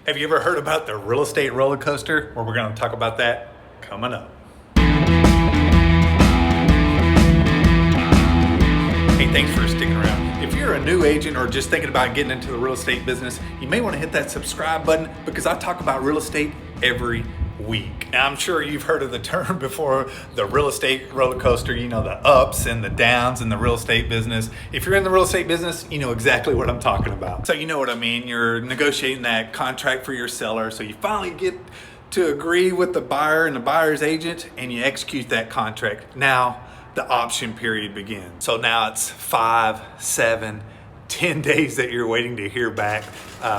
Have you ever heard about the real estate roller coaster? Well, we're going to talk about that coming up. Hey, thanks for sticking around. If you're a new agent or just thinking about getting into the real estate business, you may want to hit that subscribe button because I talk about real estate every week. Now, I'm sure you've heard of the term before, the real estate roller coaster, you know, the ups and the downs in the real estate business. If you're in the real estate business, you know exactly what I'm talking about. So you know what I mean. You're negotiating that contract for your seller. So you finally get to agree with the buyer and the buyer's agent and you execute that contract. Now the option period begins. So now it's 5, 7, 10 days that you're waiting to hear back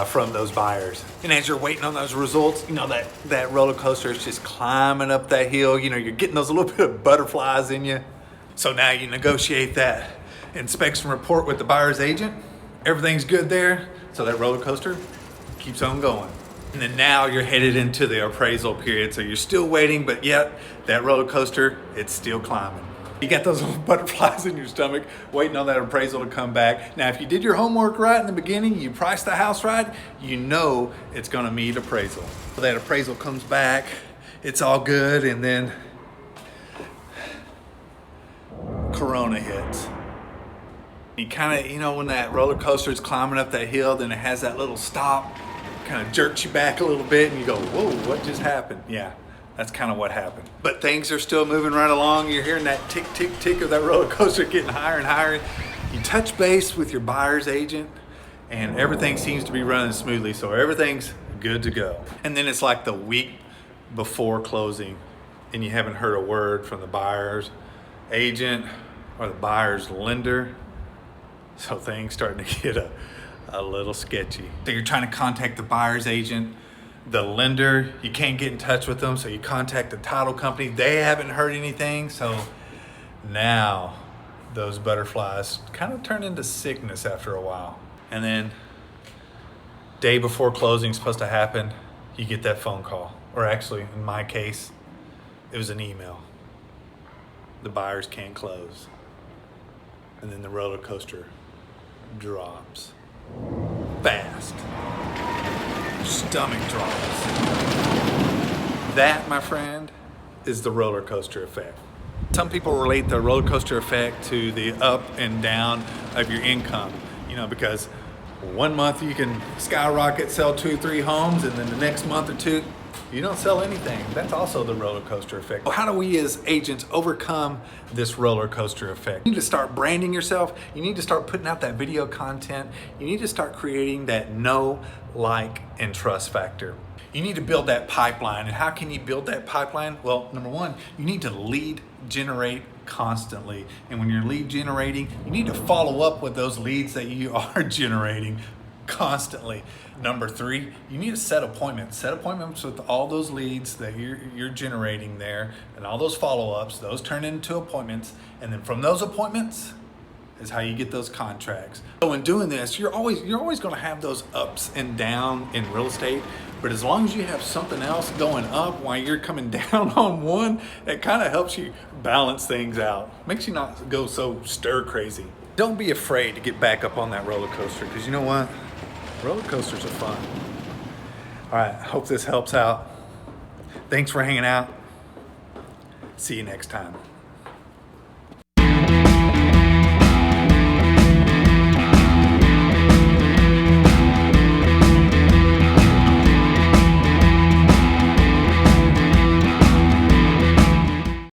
from those buyers. And as you're waiting on those results, you know, that roller coaster is just climbing up that hill. You know, you're getting those little bit of butterflies in you. So now you negotiate that inspection report with the buyer's agent. Everything's good there. So that roller coaster keeps on going. And then now you're headed into the appraisal period. So you're still waiting, but yet that roller coaster, it's still climbing. You got those little butterflies in your stomach waiting on that appraisal to come back. Now, if you did your homework right in the beginning, you priced the house right, you know it's gonna meet appraisal. That appraisal comes back, it's all good, and then Corona hits. You kind of, you know, when that roller coaster is climbing up that hill, then it has that little stop, kind of jerks you back a little bit, and you go, whoa, what just happened? Yeah. That's kind of what happened. But things are still moving right along. You're hearing that tick, tick, tick of that roller coaster getting higher and higher. You touch base with your buyer's agent and everything seems to be running smoothly. So everything's good to go. And then it's like the week before closing and you haven't heard a word from the buyer's agent or the buyer's lender. So things starting to get a little sketchy. So you're trying to contact the buyer's agent. The lender, you can't get in touch with them, so you contact the title company. They haven't heard anything, so now those butterflies kind of turn into sickness after a while. And then day before closing is supposed to happen, you get that phone call. Or actually, in my case, it was an email. The buyers can't close. And then the roller coaster drops fast. Stomach drops. That, my friend, is the roller coaster effect. Some people relate the roller coaster effect to the up and down of your income, you know, because one month you can skyrocket, sell 2 or 3 homes, and then the next month or two, you don't sell anything. That's also the roller coaster effect. How do we as agents overcome this roller coaster effect? You need to start branding yourself. You need to start putting out that video content. You need to start creating that know, like, and trust factor. You need to build that pipeline. And how can you build that pipeline? Well, number one, you need to lead generate constantly. And when you're lead generating, you need to follow up with those leads that you are generating constantly. Number 3, you need to set appointments. Set appointments with all those leads that you're generating there and all those follow-ups. Those turn into appointments. And then from those appointments is how you get those contracts. So in doing this, you're always going to have those ups and downs in real estate. But as long as you have something else going up while you're coming down on one, it kind of helps you balance things out. Makes you not go so stir crazy. Don't be afraid to get back up on that roller coaster because you know what? Roller coasters are fun. All right, hope this helps out. Thanks for hanging out. See you next time.